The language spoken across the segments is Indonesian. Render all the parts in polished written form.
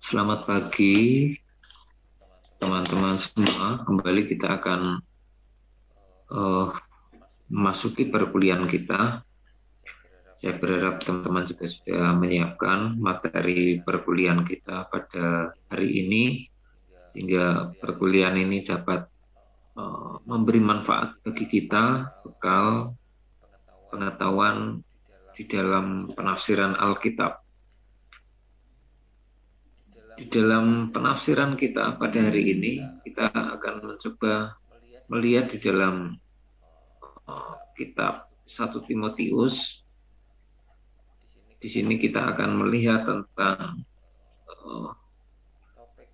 Selamat pagi teman-teman semua. Kembali kita akan eh, memasuki perkuliahan kita. Saya berharap teman-teman juga sudah menyiapkan materi perkuliahan kita pada hari ini, sehingga perkuliahan ini dapat memberi manfaat bagi kita, bekal pengetahuan di dalam penafsiran Alkitab. Di dalam penafsiran kita pada hari ini, kita akan mencoba melihat di dalam kitab 1 Timotius. Di sini kita akan melihat tentang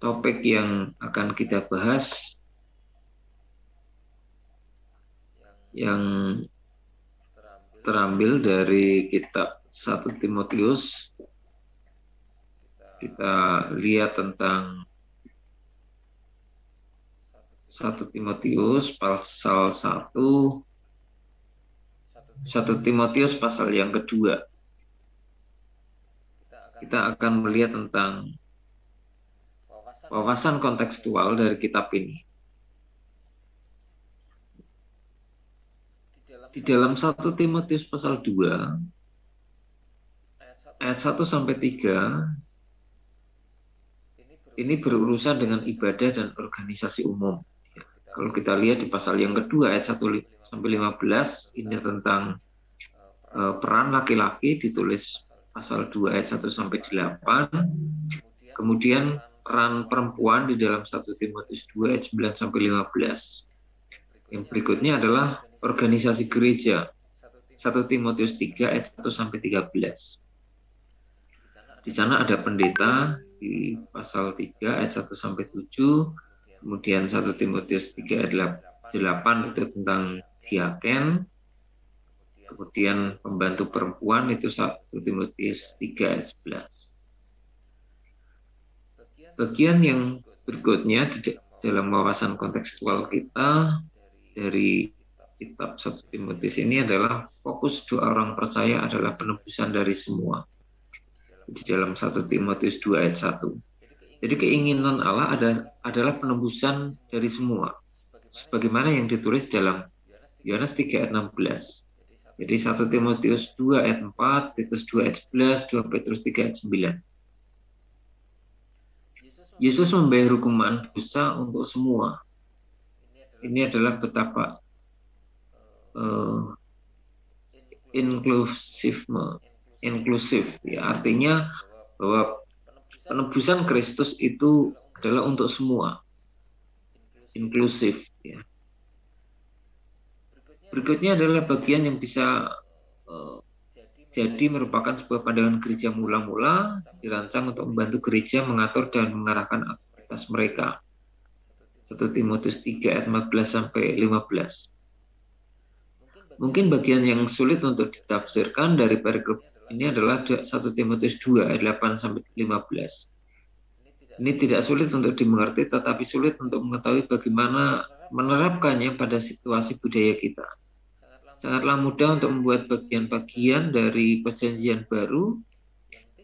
topik yang akan kita bahas yang terambil dari kitab 1 Timotius. Kita lihat tentang 1 Timotius pasal 1, 1 Timotius pasal yang kedua. Kita akan melihat tentang wawasan kontekstual dari kitab ini. Di dalam 1 Timotius pasal 2, ayat 1 sampai 3, ini berurusan dengan ibadah dan organisasi umum. Kalau kita lihat di pasal yang kedua, ayat 1 sampai 15, ini tentang peran laki-laki, ditulis pasal 2 ayat 1 sampai 8. Kemudian peran perempuan di dalam 1 Timotius 2 ayat 9 sampai 15. Yang berikutnya adalah organisasi gereja, 1 Timotius 3 ayat 1 sampai 13. Di sana ada pendeta di pasal 3 ayat 1 sampai 7. Kemudian 1 Timotius 3 ayat 8 itu tentang diaken. Kemudian pembantu perempuan itu 1 Timotius 3 ayat 11. Bagian yang berikutnya di dalam wawasan kontekstual kita dari kitab 1 Timotius ini adalah fokus doa orang percaya adalah penebusan dari semua. Di dalam 1 Timotius 2 ayat 1. Jadi keinginan Allah adalah penebusan dari semua. Sebagaimana yang ditulis dalam Yohanes 3 ayat 16. Jadi 1 Timotius 2 ayat 4, Titus 2 ayat 11, 2 Petrus 3 ayat 9. Yesus membayar hukuman dosa untuk semua. Ini adalah betapa inklusif, ya, artinya bahwa penebusan Kristus itu adalah untuk semua, inklusif. Ya. Berikutnya adalah bagian yang bisa jadi merupakan sebuah pandangan gereja mula-mula dirancang untuk membantu gereja mengatur dan mengarahkan aktivitas mereka. 1 Timotius 3 ayat 14 sampai 15. Mungkin bagian yang sulit untuk ditafsirkan dari perikop ini adalah 1 Timotius 2 ayat 8 sampai 15. Ini tidak sulit untuk dimengerti, tetapi sulit untuk mengetahui bagaimana menerapkannya pada situasi budaya kita. Sangatlah mudah untuk membuat bagian-bagian dari perjanjian baru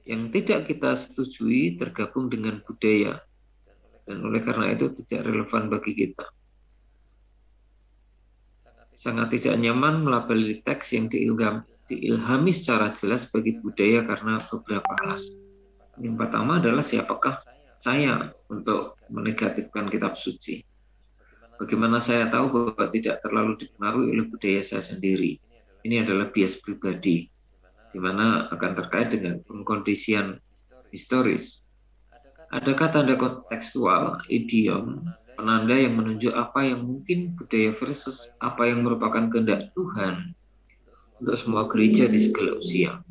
yang tidak kita setujui tergabung dengan budaya, dan oleh karena itu tidak relevan bagi kita. Sangat tidak nyaman melabeli teks yang diilhami secara jelas bagi budaya karena beberapa alasan. Yang pertama adalah siapakah saya untuk menegatifkan kitab suci? Bagaimana saya tahu bahwa tidak terlalu dipengaruhi oleh budaya saya sendiri? Ini adalah bias pribadi, di mana akan terkait dengan pengkondisian historis. Adakah tanda kontekstual, idiom, penanda yang menunjuk apa yang mungkin budaya versus apa yang merupakan kehendak Tuhan untuk semua gereja di segala usia?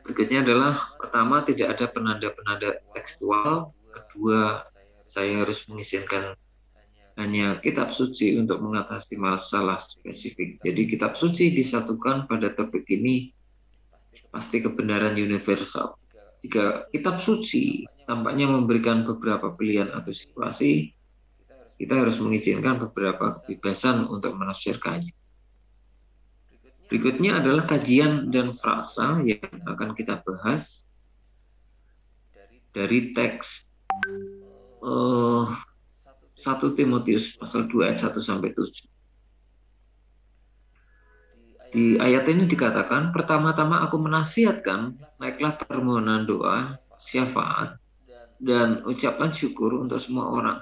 Berikutnya adalah, pertama, tidak ada penanda-penanda tekstual. Kedua, saya harus mengizinkan hanya kitab suci untuk mengatasi masalah spesifik. Jadi kitab suci disatukan pada topik ini pasti kebenaran universal. Jika kitab suci tampaknya memberikan beberapa pilihan atau situasi, kita harus mengizinkan beberapa kebebasan untuk menafsirkannya. Berikutnya adalah kajian dan frasa yang akan kita bahas dari teks 1 Timotius pasal 2 ayat 1 sampai 7. Di ayat ini dikatakan, pertama-tama aku menasihatkan, naiklah permohonan doa, syafaat, dan ucapan syukur untuk semua orang,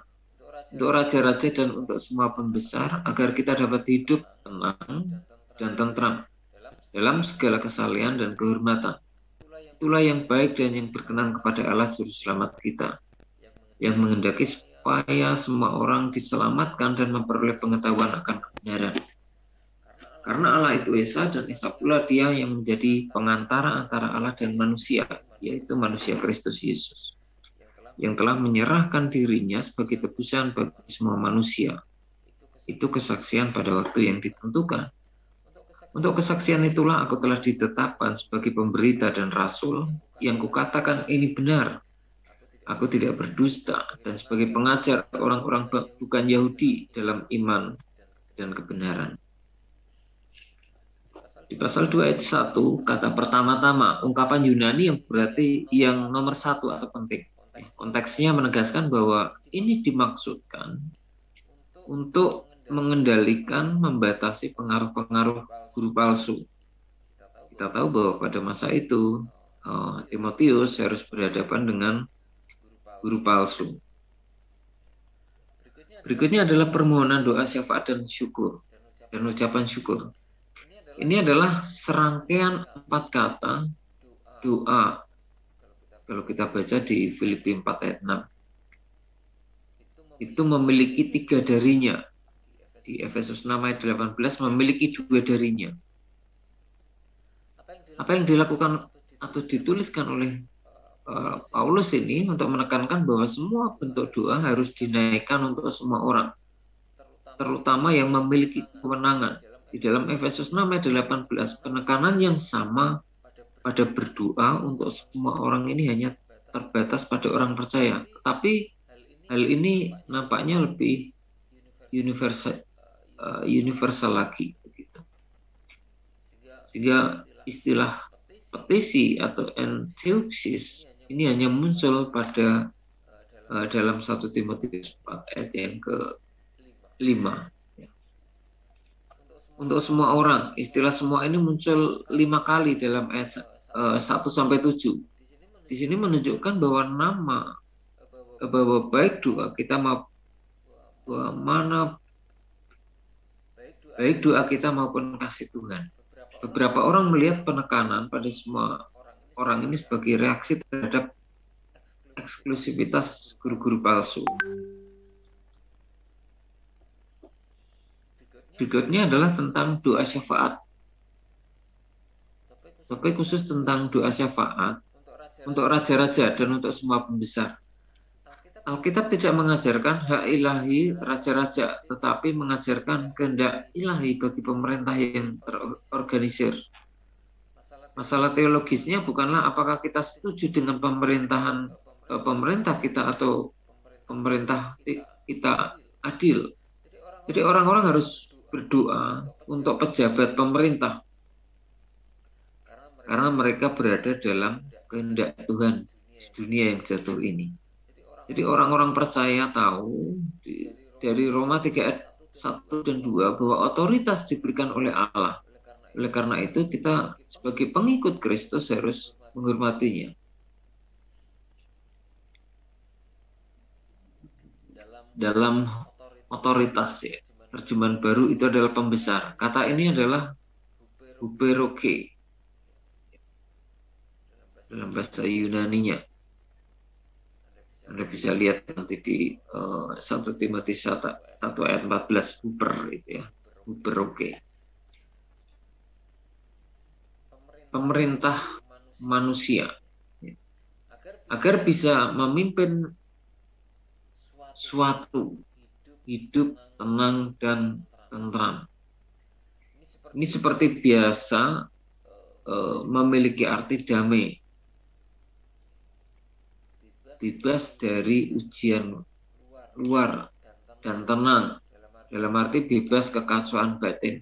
untuk raja-raja dan untuk semua pembesar, agar kita dapat hidup tenang dan tentram dalam segala kesalehan dan kehormatan. Itulah yang baik dan yang berkenan kepada Allah Juru Selamat kita, yang menghendaki supaya semua orang diselamatkan dan memperoleh pengetahuan akan kebenaran. Karena Allah itu Esa, dan Esa pula Dia yang menjadi pengantara antara Allah dan manusia, yaitu manusia Kristus Yesus, yang telah menyerahkan dirinya sebagai tebusan bagi semua manusia. Itu kesaksian pada waktu yang ditentukan. Untuk kesaksian itulah aku telah ditetapkan sebagai pemberita dan rasul, yang kukatakan ini benar. Aku tidak berdusta, dan sebagai pengajar orang-orang bukan Yahudi dalam iman dan kebenaran. Di pasal 2 ayat 1, kata pertama-tama, ungkapan Yunani yang berarti yang nomor 1 atau penting. Konteksnya menegaskan bahwa ini dimaksudkan untuk mengendalikan, membatasi pengaruh-pengaruh guru palsu. Kita tahu bahwa pada masa itu Timotius harus berhadapan dengan guru palsu. Berikutnya adalah permohonan doa syafaat dan syukur dan ucapan syukur. Ini adalah serangkaian 4 kata doa. Kalau kita baca di Filipi 4 ayat 6, itu memiliki 3 darinya. Di Efesus 6 ayat 18 memiliki 2 darinya. Apa yang dilakukan atau dituliskan oleh Paulus ini untuk menekankan bahwa semua bentuk doa harus dinaikkan untuk semua orang, terutama yang memiliki kewenangan. Di dalam Efesus 6 ayat 18, penekanan yang sama pada berdoa untuk semua orang ini hanya terbatas pada orang percaya. Tetapi hal ini nampaknya lebih universal lagi. Sehingga istilah petisi atau enthesis ini hanya muncul pada dalam 1 Timotius 4 ayat yang ke-5. Untuk semua orang, istilah semua ini muncul 5 kali dalam ayat 1 sampai 7. Di sini menunjukkan bahwa bahwa baik doa kita baik doa kita maupun kasih Tuhan. Beberapa orang melihat penekanan pada semua orang ini sebagai reaksi terhadap eksklusivitas guru-guru palsu. Berikutnya adalah tentang doa syafaat. Tapi khusus tentang doa syafaat untuk raja-raja dan untuk semua pembesar. Alkitab tidak mengajarkan hak ilahi raja-raja, tetapi mengajarkan kehendak ilahi bagi pemerintah yang terorganisir. Masalah teologisnya bukanlah apakah kita setuju dengan pemerintah kita atau pemerintah kita adil. Jadi orang-orang harus berdoa untuk pejabat pemerintah karena mereka berada dalam kehendak Tuhan di dunia yang jatuh ini. Jadi orang-orang percaya tahu dari Roma 3 ayat 1 dan 2 bahwa otoritas diberikan oleh Allah. Oleh karena itu kita sebagai pengikut Kristus harus menghormatinya. Dalam otoritas ya. Terjemahan baru itu adalah pembesar. Kata ini adalah huberoke dalam bahasa Yunaninya. Anda bisa lihat nanti di 1 Timotius 1 ayat 14, huber itu ya, huberoke. Pemerintah manusia agar bisa memimpin suatu hidup tenang dan tentram. Ini seperti biasa memiliki arti damai, bebas dari ujian luar dan tenang, dalam arti bebas kekacauan batin.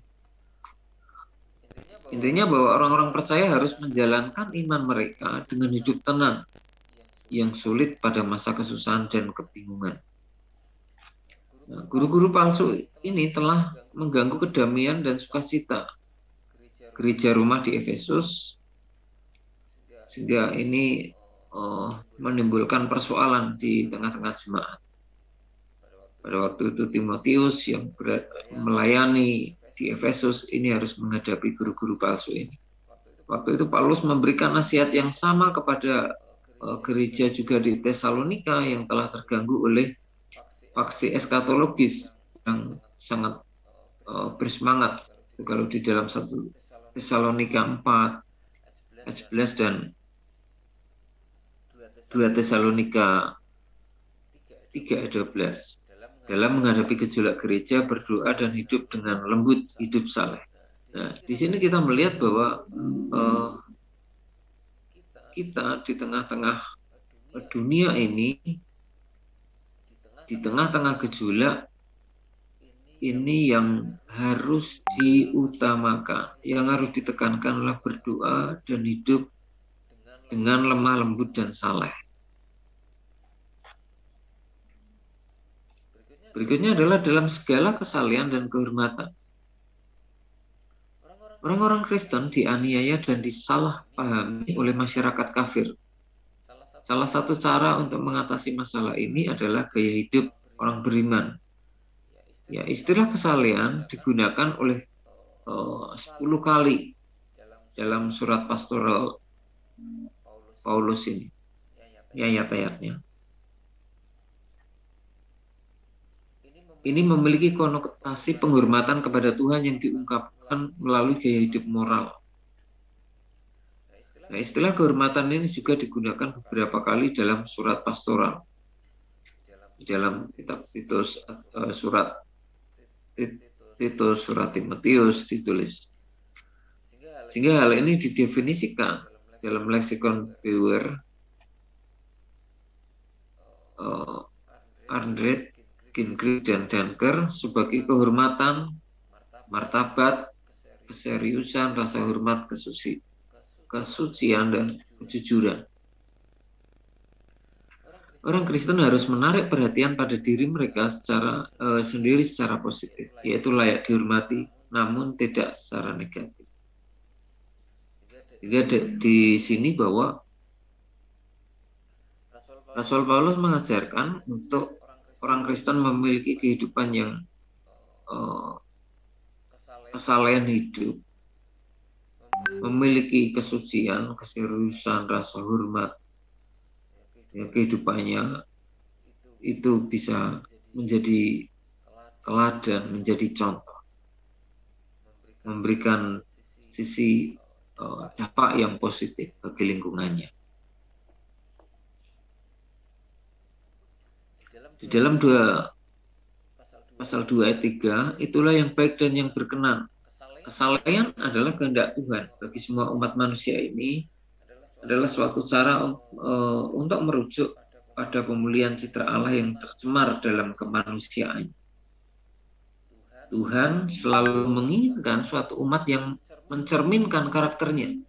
Intinya bahwa orang-orang percaya harus menjalankan iman mereka dengan hidup tenang, yang sulit pada masa kesusahan dan kebingungan. Nah, guru-guru palsu ini telah mengganggu kedamaian dan sukacita gereja rumah di Efesus, sehingga ini menimbulkan persoalan di tengah-tengah jemaat. Pada waktu itu Timotius yang melayani di Efesus ini harus menghadapi guru-guru palsu ini. Waktu itu Paulus memberikan nasihat yang sama kepada gereja juga di Tesalonika yang telah terganggu oleh faksi eskatologis yang sangat bersemangat. Kalau di dalam 1 Tesalonika 4 ayat 11 dan 2 Tesalonika 3 ayat 12. Dalam menghadapi gejolak gereja, berdoa dan hidup dengan lembut, hidup saleh. Nah, di sini kita melihat bahwa kita di tengah-tengah dunia ini, di tengah-tengah gejolak ini yang harus diutamakan, yang harus ditekankan adalah berdoa dan hidup dengan lemah lembut dan saleh. Berikutnya adalah dalam segala kesalehan dan kehormatan. Orang-orang Kristen dianiaya dan disalahpahami oleh masyarakat kafir. Salah satu cara untuk mengatasi masalah ini adalah gaya hidup orang beriman. Ya, istilah kesalehan digunakan oleh 10 kali dalam surat pastoral Paulus ini. Ya, ayat-ayatnya. Ini memiliki konotasi penghormatan kepada Tuhan yang diungkapkan melalui gaya hidup moral. Nah, istilah kehormatan ini juga digunakan beberapa kali dalam surat pastoral. Di dalam kitab Titus, surat Timotius ditulis. Sehingga hal ini didefinisikan dalam leksikon Bauer, Andre, Gingrich dan Danker sebagai kehormatan, martabat, keseriusan, rasa hormat, kesucian, dan kejujuran. Orang Kristen harus menarik perhatian pada diri mereka sendiri secara positif, yaitu layak dihormati, namun tidak secara negatif. Jadi di sini bahwa Rasul Paulus mengajarkan untuk orang Kristen memiliki kehidupan yang kesalehan hidup, memiliki kesucian, keseriusan, rasa hormat. Ya, kehidupannya itu bisa menjadi teladan, menjadi contoh, memberikan sisi dampak yang positif bagi lingkungannya. Di dalam pasal 2 ayat 3, itulah yang baik dan yang berkenan. Kesalehan adalah kehendak Tuhan bagi semua umat manusia ini adalah suatu cara untuk merujuk pada pemulihan citra Allah yang tercemar dalam kemanusiaan. Tuhan selalu menginginkan suatu umat yang mencerminkan karakternya.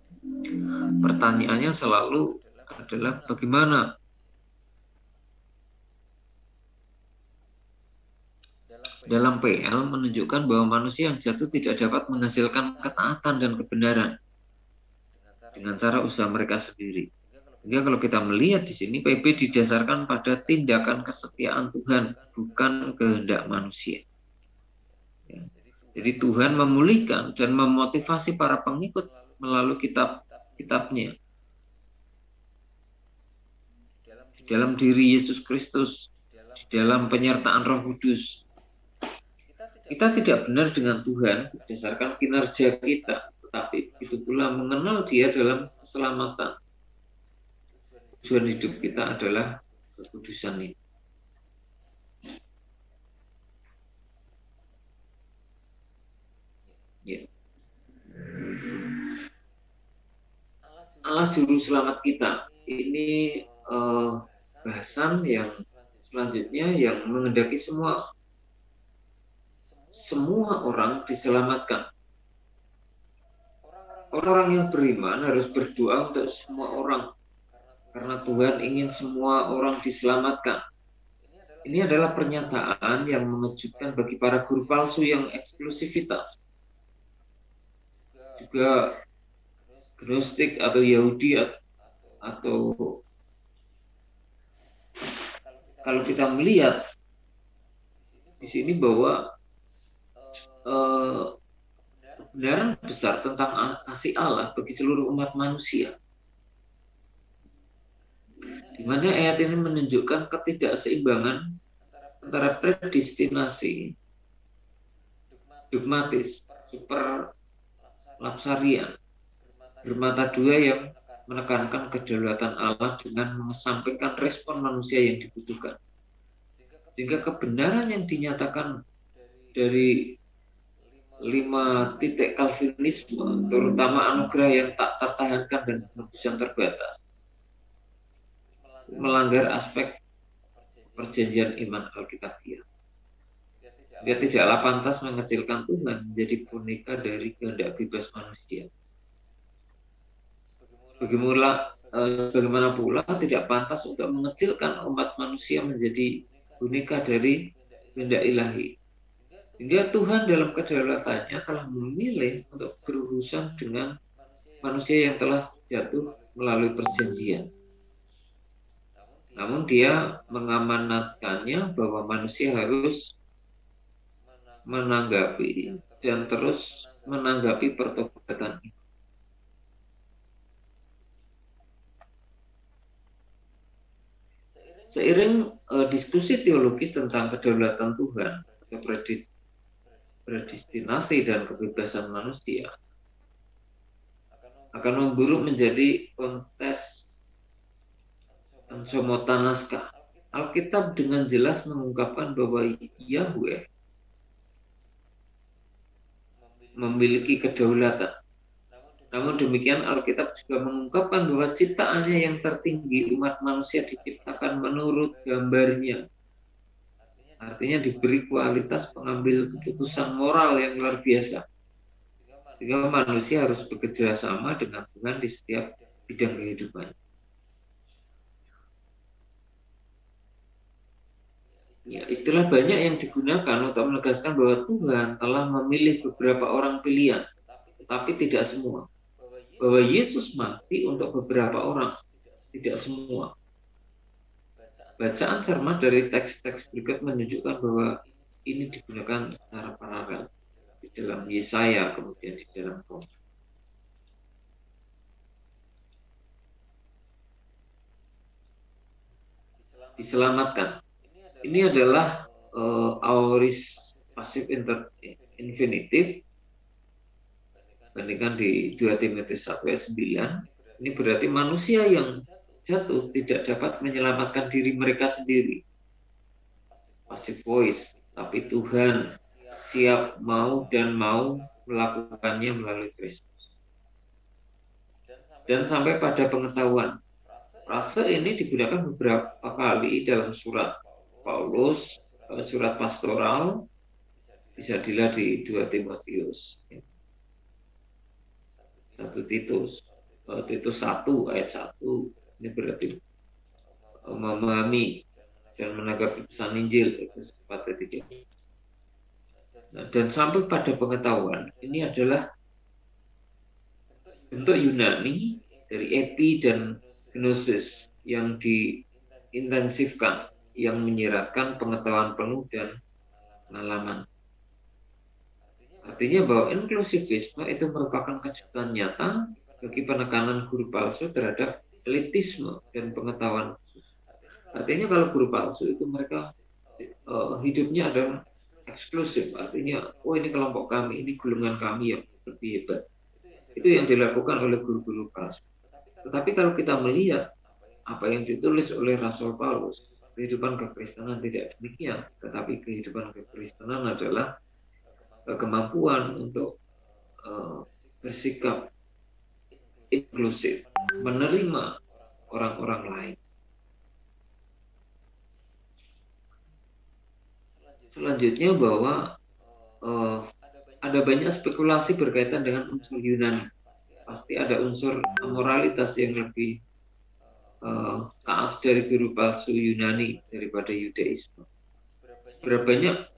Pertanyaannya selalu adalah bagaimana dalam PL menunjukkan bahwa manusia yang jatuh tidak dapat menghasilkan ketaatan dan kebenaran dengan cara usaha mereka sendiri. Sehingga kalau kita melihat di sini, PB didasarkan pada tindakan kesetiaan Tuhan, bukan kehendak manusia. Ya. Jadi Tuhan memulihkan dan memotivasi para pengikut melalui kitab-kitabnya. Di dalam diri Yesus Kristus, di dalam penyertaan Roh Kudus. Kita tidak benar dengan Tuhan berdasarkan kinerja kita, tetapi itu pula mengenal Dia dalam keselamatan. Tujuan hidup kita adalah kekudusan ini. Ya. Allah Juru Selamat kita. Ini bahasan yang selanjutnya yang menghendaki semua orang diselamatkan. Orang-orang yang beriman harus berdoa untuk semua orang karena Tuhan ingin semua orang diselamatkan. Ini adalah pernyataan yang mengejutkan bagi para guru palsu yang eksklusivitas. Juga Gnostik atau Yahudi atau kalau kita melihat di sini bahwa kebenaran besar tentang kasih Allah bagi seluruh umat manusia, di mana ayat ini menunjukkan ketidakseimbangan antara predestinasi, dogmatis, super lapsarian, bermata dua yang menekankan kedaulatan Allah dengan mengesampingkan respon manusia yang dibutuhkan. Sehingga kebenaran yang dinyatakan dari 5 titik Calvinisme, terutama anugerah yang tak tertahankan dan penebusan terbatas, melanggar aspek perjanjian iman Alkitabiah. Dia tidaklah pantas mengecilkan Tuhan menjadi boneka dari kehendak bebas manusia. Sebagaimana pula tidak pantas untuk mengecilkan umat manusia menjadi boneka dari kehendak ilahi. Sehingga Tuhan dalam kedaulatannya telah memilih untuk berurusan dengan manusia yang telah jatuh melalui perjanjian. Namun dia mengamanatkannya bahwa manusia harus menanggapi dan terus menanggapi pertobatan itu. Seiring diskusi teologis tentang kedaulatan Tuhan, predestinasi dan kebebasan manusia akan memburuk menjadi kontes pencomota naskah. Alkitab dengan jelas mengungkapkan bahwa Yahweh memiliki kedaulatan. Namun demikian Alkitab juga mengungkapkan bahwa ciptaannya yang tertinggi, umat manusia diciptakan menurut gambarnya. Artinya diberi kualitas pengambil keputusan moral yang luar biasa. Sehingga manusia harus bekerja sama dengan Tuhan di setiap bidang kehidupan. Ya, istilah banyak yang digunakan untuk menegaskan bahwa Tuhan telah memilih beberapa orang pilihan, tetapi tidak semua. Bahwa Yesus mati untuk beberapa orang, tidak semua. Bacaan cermat dari teks-teks berikut menunjukkan bahwa ini digunakan secara paralel di dalam Yesaya, kemudian di dalam Roma. Diselamatkan. Ini adalah aorist pasif infinitif. Bandingkan di 2 Timotius 1 ayat 9, ini berarti manusia yang jatuh tidak dapat menyelamatkan diri mereka sendiri. Passive voice, tapi Tuhan siap mau melakukannya melalui Kristus. Dan sampai pada pengetahuan. Frase ini digunakan beberapa kali dalam surat Paulus, surat pastoral, bisa dilihat di 2 Timotius. 1 Titus 1 ayat 1, ini berarti memahami dan menanggapi pesan Injil. Nah, dan sampai pada pengetahuan, ini adalah bentuk Yunani dari epi dan gnosis yang diintensifkan, yang menyiratkan pengetahuan penuh dan pengalaman. Artinya bahwa inklusivisme itu merupakan kejutan nyata bagi penekanan guru palsu terhadap elitisme dan pengetahuan khusus. Artinya kalau guru palsu itu mereka hidupnya adalah eksklusif. Artinya, oh ini kelompok kami, ini golongan kami yang lebih hebat. Itu yang dilakukan oleh guru-guru palsu. Tetapi kalau kita melihat apa yang ditulis oleh Rasul Paulus, kehidupan kekristenan tidak demikian. Tetapi kehidupan kekristenan adalah kemampuan untuk bersikap inklusif, menerima orang-orang lain. Selanjutnya bahwa ada banyak spekulasi berkaitan dengan unsur Yunani. Pasti ada unsur moralitas yang lebih lepas dari guru palsu Yunani daripada Yudaisme. Berapa banyak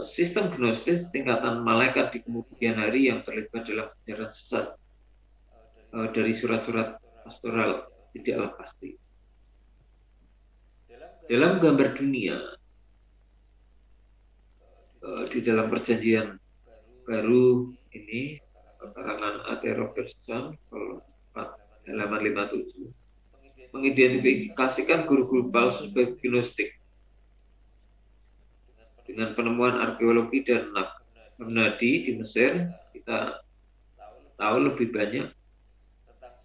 sistem gnostis tingkatan malaikat di kemudian hari yang terlibat dalam ajaran sesat dari surat-surat pastoral tidaklah pasti. Dalam gambar dunia, di dalam perjanjian baru ini, karangan A.T. Robertson, halaman 57, mengidentifikasikan guru-guru palsu sebagai gnostik. Dengan penemuan arkeologi dan menadi di Mesir, kita tahu lebih banyak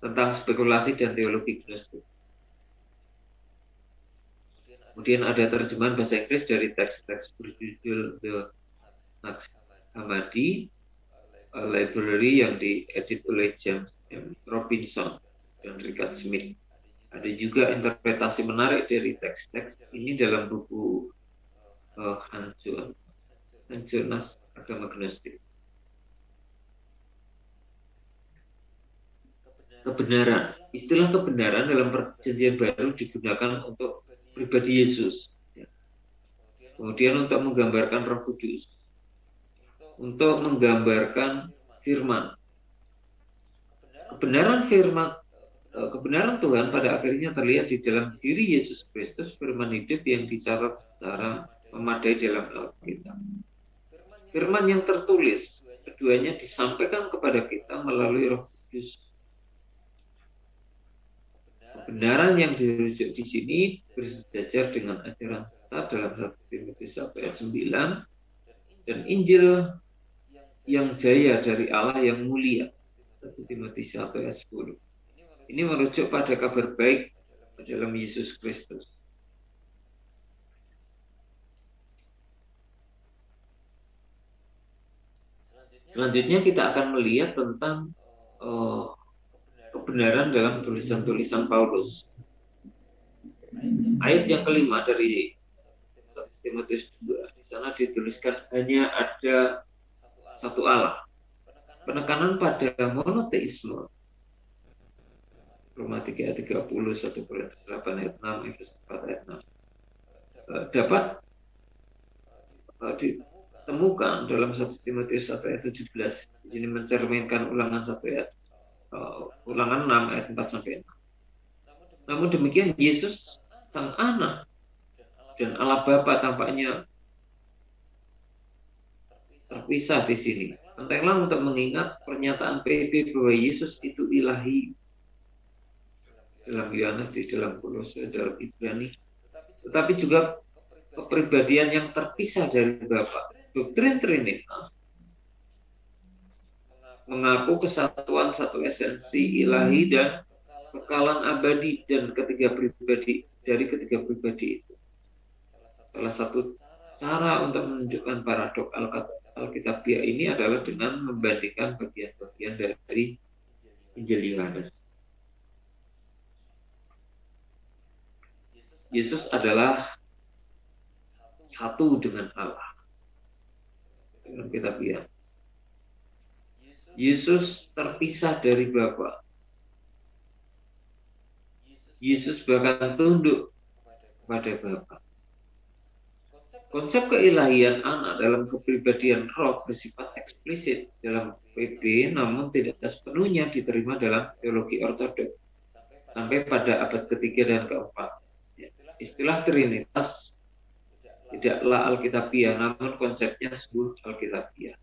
tentang spekulasi dan teologi gnostik. Kemudian ada terjemahan bahasa Inggris dari teks-teks berjudul The Naqsh Hammadi Library yang diedit oleh James M. Robinson dan Richard Smith. Ada juga interpretasi menarik dari teks-teks ini dalam buku Hanjonas Agama Gnostik. Kebenaran. Istilah kebenaran dalam perjanjian baru digunakan untuk pribadi Yesus. Kemudian untuk menggambarkan Roh Kudus. Untuk menggambarkan firman. Kebenaran Tuhan pada akhirnya terlihat di dalam diri Yesus Kristus, firman hidup yang dicatat secara memadai dalam Alkitab. Firman yang tertulis, keduanya disampaikan kepada kita melalui Roh Kudus. Kebenaran yang dirujuk di sini bersejajar dengan ajaran sesat dalam 1 Timotius 1 ayat 9 dan Injil yang jaya dari Allah yang mulia 1 Timotius 1 ayat 10. Ini merujuk pada kabar baik dalam Yesus Kristus. Selanjutnya kita akan melihat tentang kebenaran dalam tulisan-tulisan Paulus. Ayat yang kelima dari 1 Timotius 2, di sana dituliskan hanya ada satu Allah. Penekanan pada monoteisme. Roma 3 ayat 30, 1 Korintus 8 ayat 6, Efesus 4 ayat 6. Dapat ditemukan dalam 1 Timotius 1 ayat 17. Di sini mencerminkan ulangan 1 ayat ulangan 6 ayat 4 sampai 6. Namun demikian Yesus sang anak dan Allah Bapa tampaknya terpisah di sini. Pentinglah untuk mengingat pernyataan PB bahwa Yesus itu ilahi dalam Yohanes, di dalam Kolose, dalam Ibrani, tetapi juga kepribadian yang terpisah dari Bapa. Doktrin Trinitas mengaku kesatuan satu esensi ilahi dan kekalan abadi dan ketiga pribadi itu. Salah satu cara untuk menunjukkan paradok Alkitabiah ini adalah dengan membandingkan bagian-bagian dari Injil Yohanes. Yesus adalah satu dengan Allah dalam Kitabiah. Yesus terpisah dari Bapa. Yesus bahkan tunduk kepada Bapa. Konsep keilahian anak dalam kepribadian Roh bersifat eksplisit dalam PB, namun tidak sepenuhnya diterima dalam teologi ortodoks sampai pada abad ketiga dan keempat. Istilah Trinitas tidaklah Alkitabiah, namun konsepnya sungguh Alkitabiah.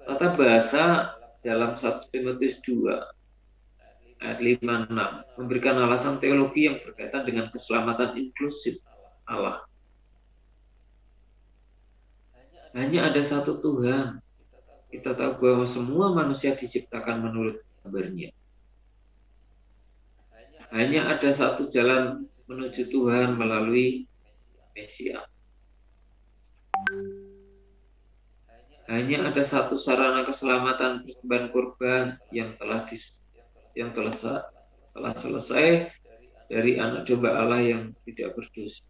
Tata bahasa dalam 1 Timotius 2 ayat 5-6 memberikan alasan teologi yang berkaitan dengan keselamatan inklusif Allah. Hanya ada satu Tuhan. Kita tahu bahwa semua manusia diciptakan menurut gambarnya. Hanya ada satu jalan menuju Tuhan melalui Mesias. Hanya ada satu sarana keselamatan persembahan kurban yang telah selesai dari anak domba Allah yang tidak berdosa.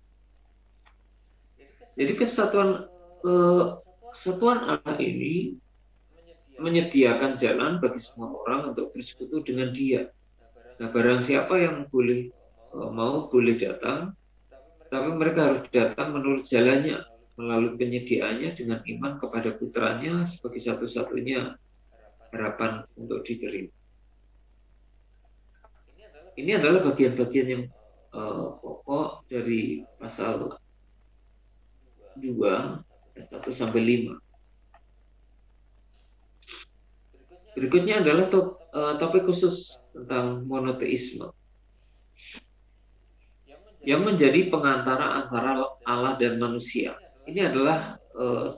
Jadi kesatuan Allah ini menyediakan jalan bagi semua orang untuk bersekutu dengan Dia. Nah, barang siapa yang boleh datang, tapi mereka harus datang menurut jalannya, melalui penyediaannya dengan iman kepada putranya sebagai satu-satunya harapan untuk diterima. Ini adalah bagian-bagian yang pokok dari pasal 2 ayat 1 sampai 5. Berikutnya adalah topik khusus tentang monoteisme yang menjadi pengantara antara Allah dan manusia. Ini adalah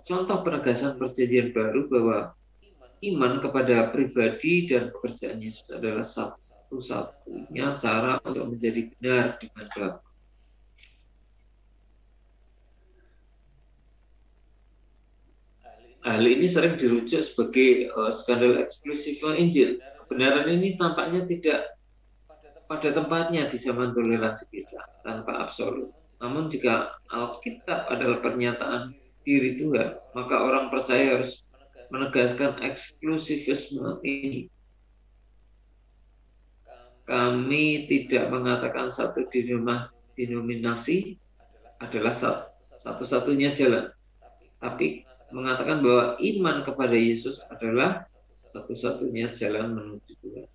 contoh penegasan perjanjian baru bahwa iman kepada pribadi dan pekerjaan Yesus adalah satu-satunya cara untuk menjadi benar dengan Bapa. Hal ini sering dirujuk sebagai skandal eksklusif Injil. Kebenaran ini tampaknya tidak pada tempatnya di zaman toleransi kita tanpa absolut. Namun jika Alkitab adalah pernyataan diri Tuhan, maka orang percaya harus menegaskan eksklusivisme ini. Kami tidak mengatakan satu denominasi adalah satu-satunya jalan, tapi mengatakan bahwa iman kepada Yesus adalah satu-satunya jalan menuju Tuhan.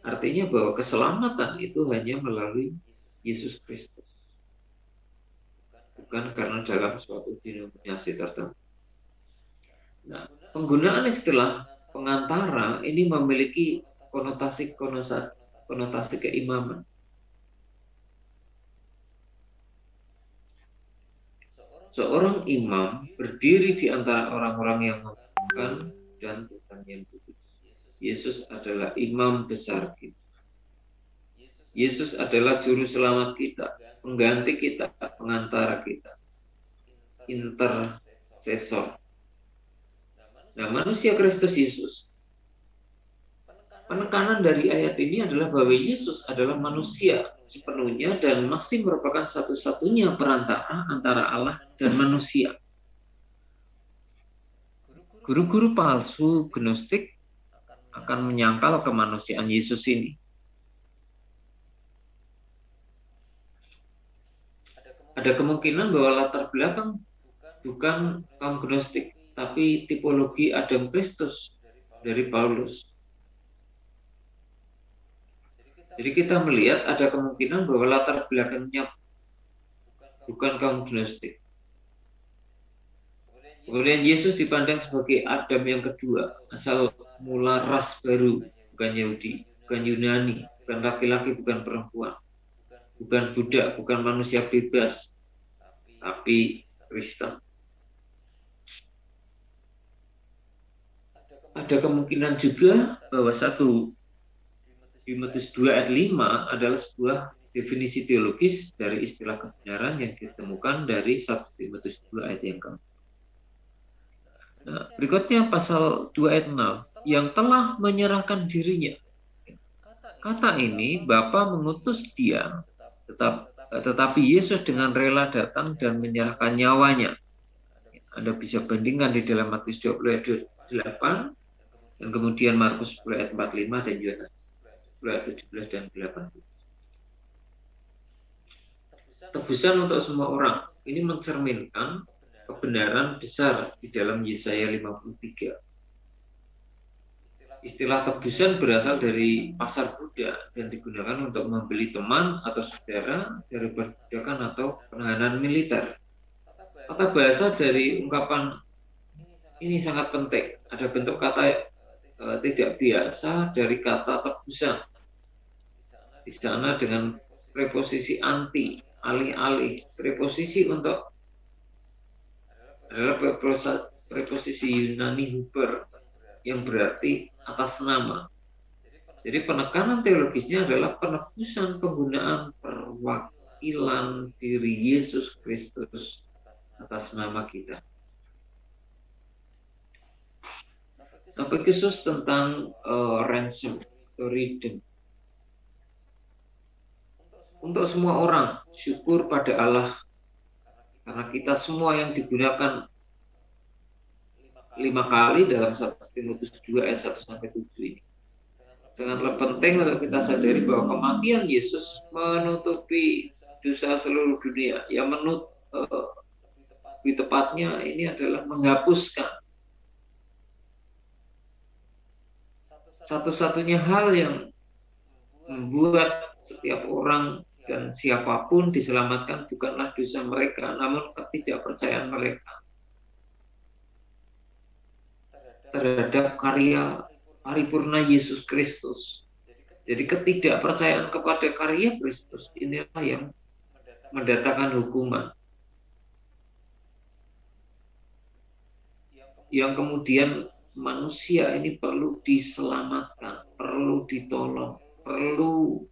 Artinya bahwa keselamatan itu hanya melalui Yesus Kristus, bukan karena dalam suatu denominasi tertentu. Nah, penggunaan istilah pengantara ini memiliki konotasi keimaman. Seorang imam berdiri di antara orang-orang yang membutuhkan dan Tuhan yang kudus. Yesus adalah imam besar kita. Yesus adalah juru selamat kita, pengganti kita, pengantara kita, intercessor. Nah, manusia Kristus Yesus. Penekanan dari ayat ini adalah bahwa Yesus adalah manusia sepenuhnya dan masih merupakan satu-satunya perantara antara Allah dan manusia. Guru-guru palsu gnostik akan menyangkal kemanusiaan Yesus ini. Ada kemungkinan bahwa latar belakang bukan kaum gnostik, tapi tipologi Adam Kristus dari Paulus. Jadi kita melihat ada kemungkinan bahwa latar belakangnya bukan kaum gnostik. Kemudian Yesus dipandang sebagai Adam yang kedua, asal mula ras baru, bukan Yahudi, bukan Yunani, bukan laki-laki, bukan perempuan, bukan budak, bukan manusia bebas, tapi Kristen. Ada kemungkinan juga bahwa Timotius 2 ayat 5 adalah sebuah definisi teologis dari istilah kebenaran yang ditemukan dari 1 Timotius 2 ayat yang keempat. Nah, berikutnya pasal 2 ayat 6 yang telah menyerahkan dirinya. Kata ini Bapa mengutus dia, tetapi Yesus dengan rela datang dan menyerahkan nyawanya. Anda bisa bandingkan di dalam Matius 20 ayat 8 dan kemudian Markus 10 ayat 45 dan Yohanes 10 ayat 17 dan 18. Tebusan untuk semua orang ini mencerminkan kebenaran besar di dalam Yesaya 53. Istilah tebusan berasal dari pasar Buddha dan digunakan untuk membeli teman atau saudara dari perbudakan atau penahanan militer. Kata bahasa dari ungkapan ini sangat penting. Ada bentuk kata tidak biasa dari kata tebusan. Di sana dengan preposisi anti, alih-alih. Preposisi untuk adalah preposisi Yunani huber yang berarti atas nama. Jadi penekanan teologisnya adalah penebusan penggunaan perwakilan diri Yesus Kristus atas nama kita. Topik khusus tentang ransom atau redeem. Untuk semua orang, syukur pada Allah karena kita semua yang digunakan 5 kali dalam 1 Timotius 2 ayat 1 sampai 7 ini Sangatlah penting untuk kita sadari bahwa kematian Yesus menutupi dosa seluruh dunia. Yang lebih tepatnya ini adalah menghapuskan satu-satunya hal yang membuat setiap orang dan siapapun diselamatkan bukanlah dosa mereka, namun ketidakpercayaan mereka terhadap karya paripurna Yesus Kristus. Jadi ketidakpercayaan kepada karya Kristus inilah yang mendatangkan hukuman, yang kemudian manusia ini perlu diselamatkan, perlu ditolong, perlu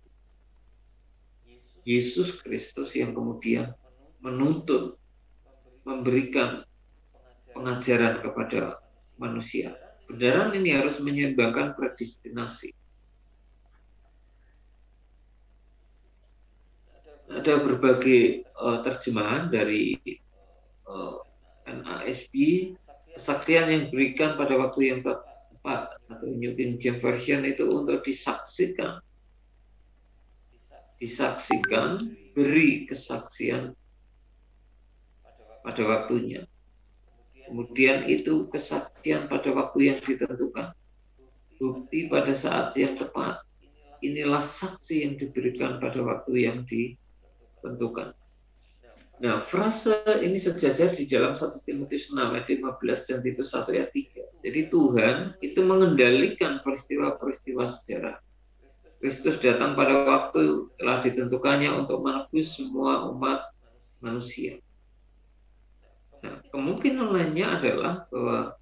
Yesus Kristus yang kemudian menuntun, memberikan pengajaran kepada manusia. Kebenaran ini harus menyeimbangkan predestinasi. Ada berbagai terjemahan dari NASB, kesaksian yang diberikan pada waktu yang tepat, atau New King James Version itu untuk disaksikan, beri kesaksian pada waktunya. Kemudian itu kesaksian pada waktu yang ditentukan, bukti pada saat yang tepat. Inilah saksi yang diberikan pada waktu yang ditentukan. Nah, frase ini sejajar di dalam 1 Timotius 6 ayat 15 dan Titus 1 ayat 3. Jadi Tuhan itu mengendalikan peristiwa-peristiwa sejarah. Kristus datang pada waktu telah ditentukannya untuk menebus semua umat manusia. Nah, kemungkinan lainnya adalah bahwa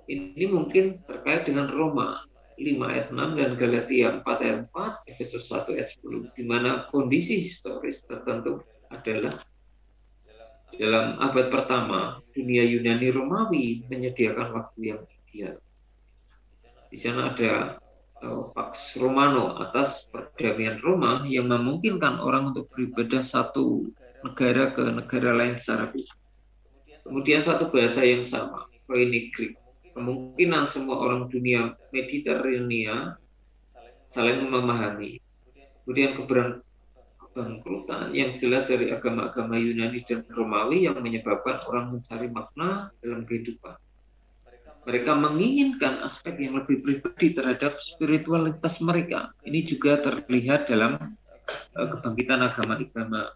ini mungkin terkait dengan Roma 5 ayat 6 dan Galatia 4 ayat 4, Efesus 1 ayat 10, di mana kondisi historis tertentu adalah dalam abad pertama, dunia Yunani Romawi menyediakan waktu yang ideal. Di sana ada Pax Romano atas perdamaian Roma yang memungkinkan orang untuk beribadah satu negara ke negara lain secara bebas. Kemudian satu bahasa yang sama, Koine Greek. Kemungkinan semua orang dunia Mediterania saling memahami. Kemudian kebangkrutan yang jelas dari agama-agama Yunani dan Romawi yang menyebabkan orang mencari makna dalam kehidupan. Mereka menginginkan aspek yang lebih pribadi terhadap spiritualitas mereka. Ini juga terlihat dalam kebangkitan agama-agama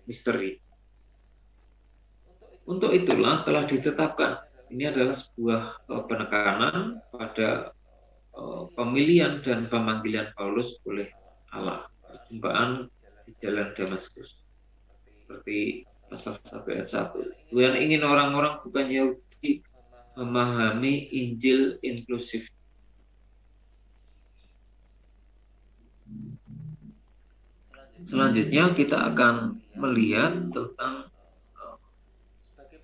misteri. Untuk itulah telah ditetapkan, ini adalah sebuah penekanan pada pemilihan dan pemanggilan Paulus oleh Allah. Perjumpaan di jalan Damaskus. Seperti pasal 1 ayat 1. Tuhan ingin orang-orang bukan Yahudi memahami Injil inklusif. Selanjutnya kita akan melihat tentang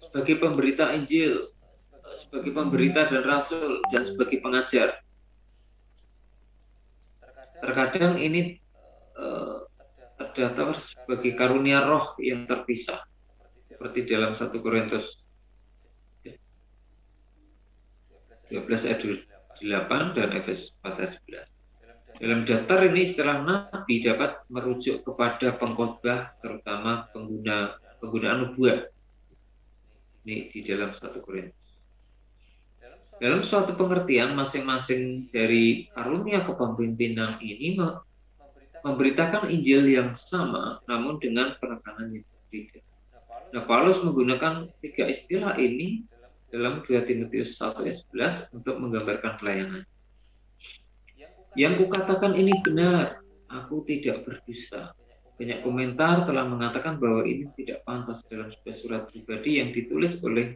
sebagai pemberita Injil, sebagai pemberita dan rasul, dan sebagai pengajar. Terkadang ini terdaftar sebagai karunia roh yang terpisah, seperti dalam 1 Korintus 12 ayat 8 dan Efesus 4 ayat 11. Dalam daftar ini istilah nabi dapat merujuk kepada pengkhotbah, terutama penggunaan nubuat. Ini di dalam 1 Korintus. Dalam suatu pengertian, masing-masing dari karunia kepemimpinan ini memberitakan Injil yang sama, namun dengan penekanan yang berbeda. Nah, Paulus menggunakan 3 istilah ini dalam 2 Timotius 1 ayat 11 untuk menggambarkan pelayanan. Yang kukatakan ini benar, aku tidak berdusta. Banyak komentar telah mengatakan bahwa ini tidak pantas dalam sebuah surat pribadi yang ditulis oleh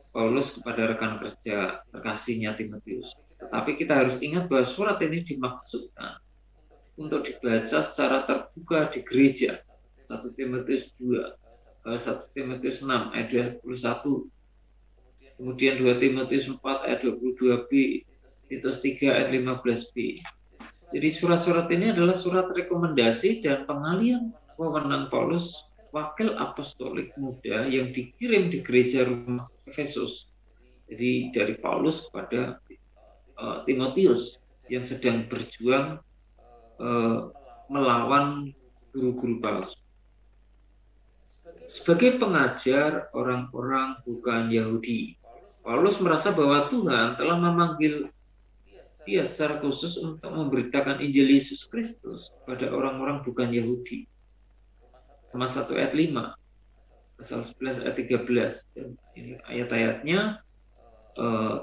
Paulus kepada rekan kerja terkasihnya Timotius. Tetapi kita harus ingat bahwa surat ini dimaksudkan untuk dibaca secara terbuka di gereja. 1 Timotius 2, 1 Timotius 6 ayat 21, kemudian 2 Timotius 4 ayat 22b, Titus 3 ayat 15b. Jadi surat-surat ini adalah surat rekomendasi dan pengalian wewenang Paulus, wakil apostolik muda yang dikirim di gereja rumah Efesus. Jadi dari Paulus kepada Timotius. yang sedang berjuang melawan guru-guru palsu. Sebagai pengajar orang-orang bukan Yahudi, Paulus merasa bahwa Tuhan telah memanggil dia secara khusus untuk memberitakan Injil Yesus Kristus pada orang-orang bukan Yahudi. Roma 1 ayat 5, pasal 11 ayat 13. Dan ini ayat-ayatnya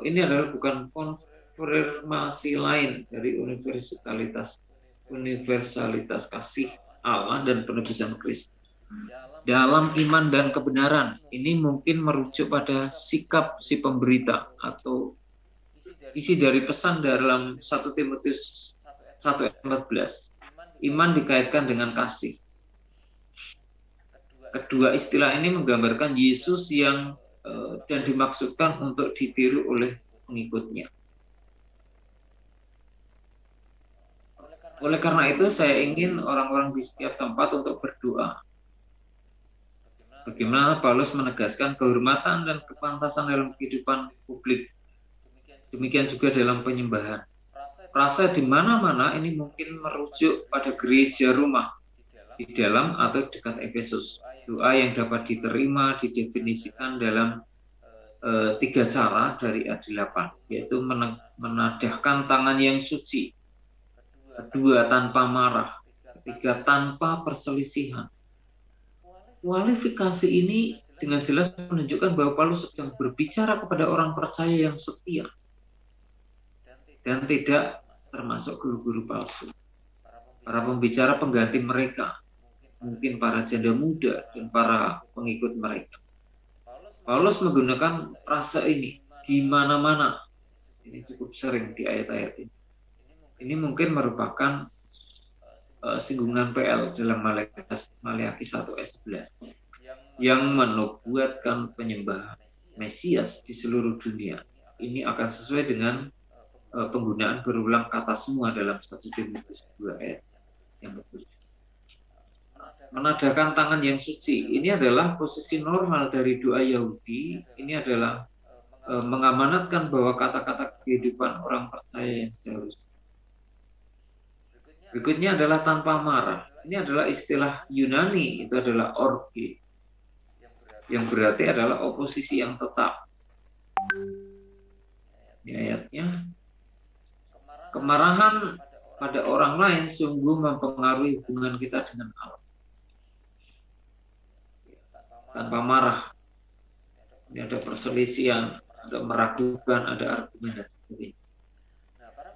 ini adalah bukan konfirmasi lain dari universalitas kasih Allah dan penebusan Kristus. Dalam iman dan kebenaran, ini mungkin merujuk pada sikap si pemberita atau isi dari pesan dalam 1 Timotius 1 ayat 14. Iman dikaitkan dengan kasih. Kedua istilah ini menggambarkan Yesus yang dan dimaksudkan untuk ditiru oleh pengikutnya. Oleh karena itu, saya ingin orang-orang di setiap tempat untuk berdoa. Bagaimana Paulus menegaskan kehormatan dan kepantasan dalam kehidupan publik. Demikian juga dalam penyembahan. Rasa di mana-mana ini mungkin merujuk pada gereja rumah di dalam atau dekat Efesus. Doa yang dapat diterima didefinisikan dalam 3 cara dari ayat 8, yaitu menadahkan tangan yang suci, kedua tanpa marah, ketiga tanpa perselisihan. Kualifikasi ini dengan jelas menunjukkan bahwa Paulus sedang berbicara kepada orang percaya yang setia dan tidak termasuk guru-guru palsu. Para pembicara pengganti mereka, mungkin para janda muda dan para pengikut mereka. Paulus menggunakan frasa ini di mana-mana. Ini cukup sering di ayat-ayat ini. Ini mungkin merupakan singgungan PL dalam Maleakhi 1 ayat 11 yang menubuatkan penyembahan Mesias di seluruh dunia. Ini akan sesuai dengan penggunaan berulang kata semua dalam 1 Timotius 2 ayat yang ke-7. Menadahkan tangan yang suci, ini adalah posisi normal dari doa Yahudi. Ini adalah mengamanatkan bahwa kata-kata kehidupan orang percaya yang seharusnya. Berikutnya adalah tanpa marah. Ini adalah istilah Yunani, itu adalah orge, yang berarti adalah oposisi yang tetap. Ini ayatnya, kemarahan pada orang lain sungguh mempengaruhi hubungan kita dengan Allah. Tanpa marah, ini ada perselisihan, ada meragukan, ada argumen dan sebagainya.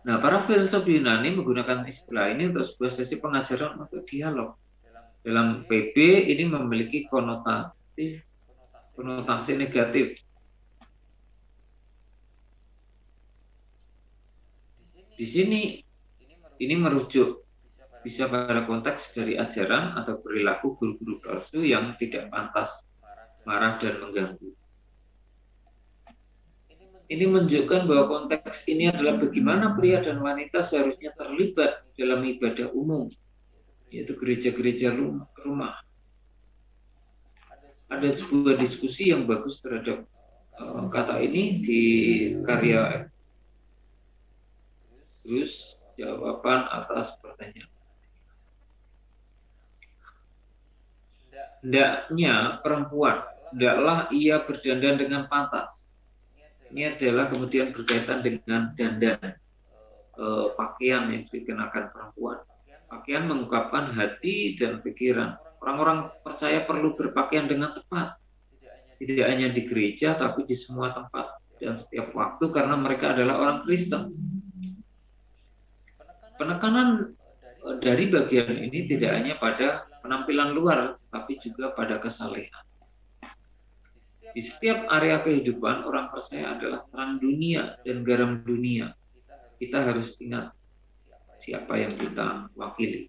Nah, para filsuf Yunani menggunakan istilah ini untuk sebuah sesi pengajaran untuk dialog. Dalam PB ini memiliki konotasi negatif. Di sini ini merujuk bisa pada konteks dari ajaran atau perilaku guru-guru palsu yang tidak pantas, marah dan mengganggu. Ini menunjukkan bahwa konteks ini adalah bagaimana pria dan wanita seharusnya terlibat dalam ibadah umum, yaitu gereja-gereja rumah. Ada sebuah diskusi yang bagus terhadap kata ini di karya Terus jawaban atas pertanyaan. Hendaknya perempuan, hendaklah ia berdandan dengan pantas. Ini adalah kemudian berkaitan dengan dandan, pakaian yang dikenakan perempuan. Pakaian mengungkapkan hati dan pikiran. Orang-orang percaya perlu berpakaian dengan tepat, tidak hanya di gereja, tapi di semua tempat dan setiap waktu, karena mereka adalah orang Kristen. Penekanan dari bagian ini tidak hanya pada penampilan luar, tapi juga pada kesalehan. Di setiap area kehidupan, orang percaya adalah terang dunia dan garam dunia. Kita harus ingat siapa yang kita wakili.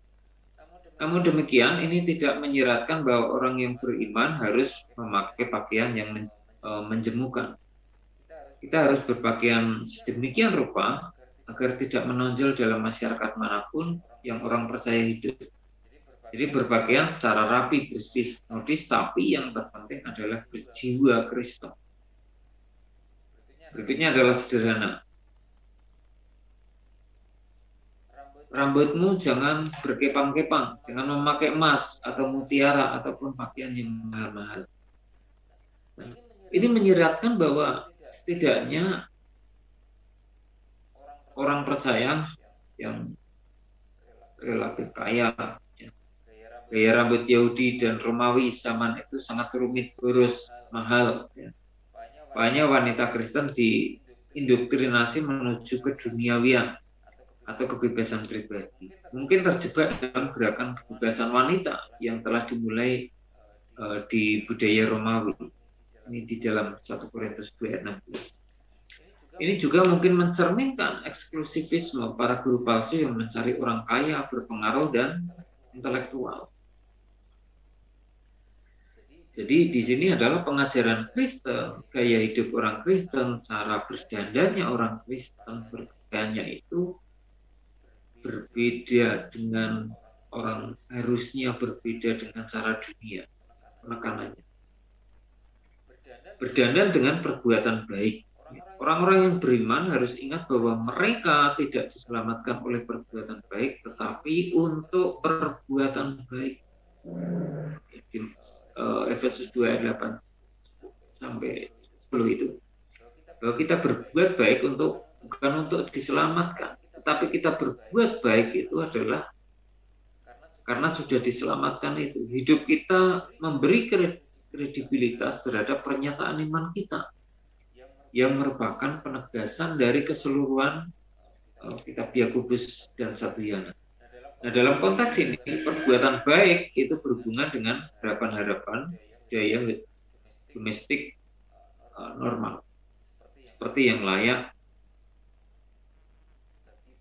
Namun demikian, ini tidak menyiratkan bahwa orang yang beriman harus memakai pakaian yang menjemukan. Kita harus berpakaian sedemikian rupa agar tidak menonjol dalam masyarakat manapun yang orang percaya hidup. Jadi berpakaian secara rapi, bersih, modis, tapi yang terpenting adalah berjiwa Kristen. Berikutnya adalah sederhana. rambutmu jangan berkepang-kepang, jangan memakai emas atau mutiara ataupun pakaian yang mahal-mahal. Nah, ini menyiratkan bahwa setidaknya orang percaya yang relatif kaya, ya, gaya rambut Yahudi dan Romawi zaman itu sangat rumit, boros, mahal. Ya. Banyak wanita Kristen diindoktrinasi menuju keduniawian atau kebebasan pribadi. Mungkin terjebak dalam gerakan kebebasan wanita yang telah dimulai di budaya Romawi. Ini di dalam 1 Korintus 2 ayat 16. Ini juga mungkin mencerminkan eksklusivisme para guru palsu yang mencari orang kaya, berpengaruh, dan intelektual. Jadi di sini adalah pengajaran Kristen, gaya hidup orang Kristen, cara berdandannya orang Kristen, bergayanya itu berbeda dengan orang, harusnya berbeda dengan cara dunia. Penekanannya berdandan dengan perbuatan baik. Orang-orang yang beriman harus ingat bahwa mereka tidak diselamatkan oleh perbuatan baik, tetapi untuk perbuatan baik. Efesus 2 ayat 8 sampai 10 itu. Bahwa kita berbuat baik bukan untuk diselamatkan, tetapi kita berbuat baik itu adalah karena sudah diselamatkan itu. Hidup kita memberi kredibilitas terhadap pernyataan iman kita, yang merupakan penegasan dari keseluruhan kitab Yakobus dan 1 Yohanes. Nah, dalam konteks ini, perbuatan baik itu berhubungan dengan harapan-harapan gaya domestik normal, seperti yang layak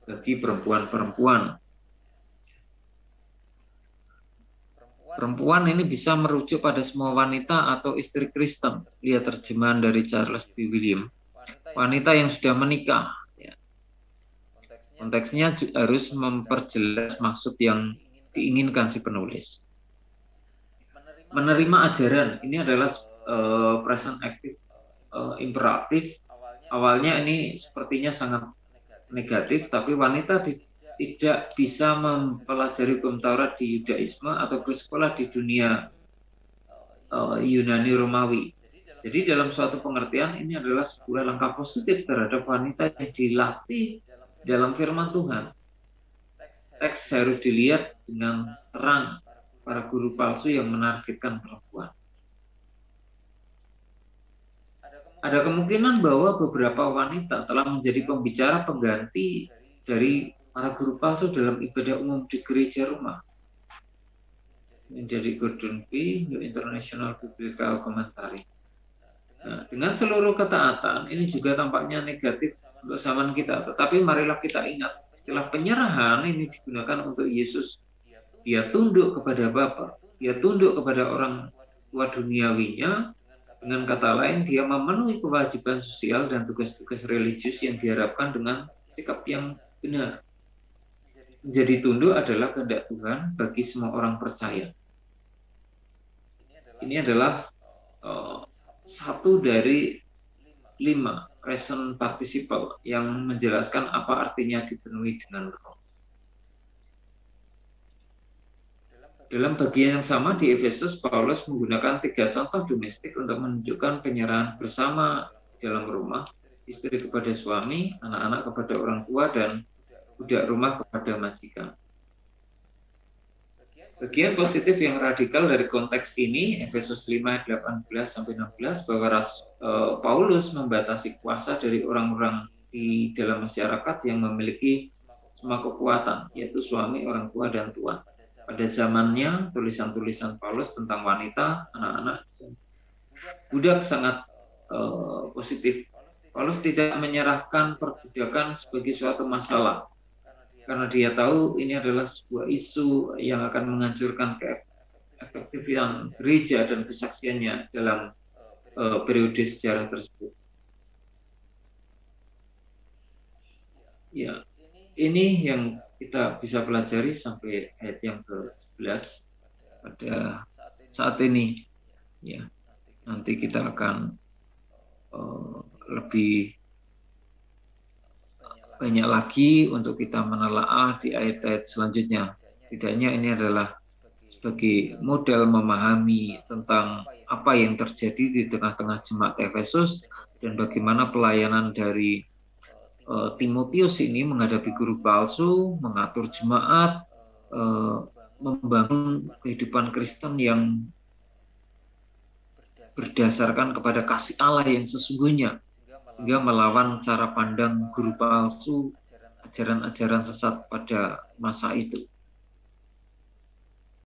bagi perempuan-perempuan. Perempuan ini bisa merujuk pada semua wanita atau istri Kristen. Lihat terjemahan dari Charles B. William. Wanita yang sudah menikah. Konteksnya harus memperjelas maksud yang diinginkan si penulis. Menerima ajaran, ini adalah present active imperatif. Awalnya ini sepertinya sangat negatif, tapi wanita tidak bisa mempelajari hukum Taurat di Yudaisme atau bersekolah di dunia Yunani Romawi. Jadi dalam suatu pengertian ini adalah sebuah langkah positif terhadap wanita yang dilatih dalam firman Tuhan. Teks harus dilihat dengan terang para guru palsu yang menargetkan perempuan. Ada kemungkinan bahwa beberapa wanita telah menjadi pembicara pengganti dari para guru palsu dalam ibadah umum di gereja Roma. Dari Gordon B. New International Biblical Commentary. Nah, dengan seluruh ketaatan, ini juga tampaknya negatif untuk zaman kita. Tetapi marilah kita ingat, istilah penyerahan ini digunakan untuk Yesus. Dia tunduk kepada Bapa, dia tunduk kepada orang tua duniawinya. Dengan kata lain, dia memenuhi kewajiban sosial dan tugas-tugas religius yang diharapkan dengan sikap yang benar. Menjadi tunduk adalah kehendak Tuhan bagi semua orang percaya. Ini adalah satu dari 5 present participle yang menjelaskan apa artinya dipenuhi dengan roh. Dalam bagian yang sama di Efesus, Paulus menggunakan 3 contoh domestik untuk menunjukkan penyerahan bersama dalam rumah, istri kepada suami, anak-anak kepada orang tua, dan budak rumah kepada majikan. Bagian positif yang radikal dari konteks ini, Efesus 5 ayat 18-16, bahwa Paulus membatasi kuasa dari orang-orang di dalam masyarakat yang memiliki semua kekuatan, yaitu suami, orang tua, dan tuan. Pada zamannya, tulisan-tulisan Paulus tentang wanita, anak-anak, dan budak sangat positif. Paulus tidak menyerahkan perbudakan sebagai suatu masalah, karena dia tahu ini adalah sebuah isu yang akan menghancurkan keefektifan gereja dan kesaksiannya dalam periode sejarah tersebut. Ya, ini yang kita bisa pelajari sampai ayat yang ke-11 pada saat ini. Ya, nanti kita akan lebih banyak lagi untuk kita menelaah di ayat-ayat selanjutnya. Setidaknya ini adalah sebagai model memahami tentang apa yang terjadi di tengah-tengah jemaat Efesus dan bagaimana pelayanan dari Timotius ini menghadapi guru palsu, mengatur jemaat, membangun kehidupan Kristen yang berdasarkan kepada kasih Allah yang sesungguhnya, sehingga melawan cara pandang guru palsu, ajaran-ajaran sesat pada masa itu.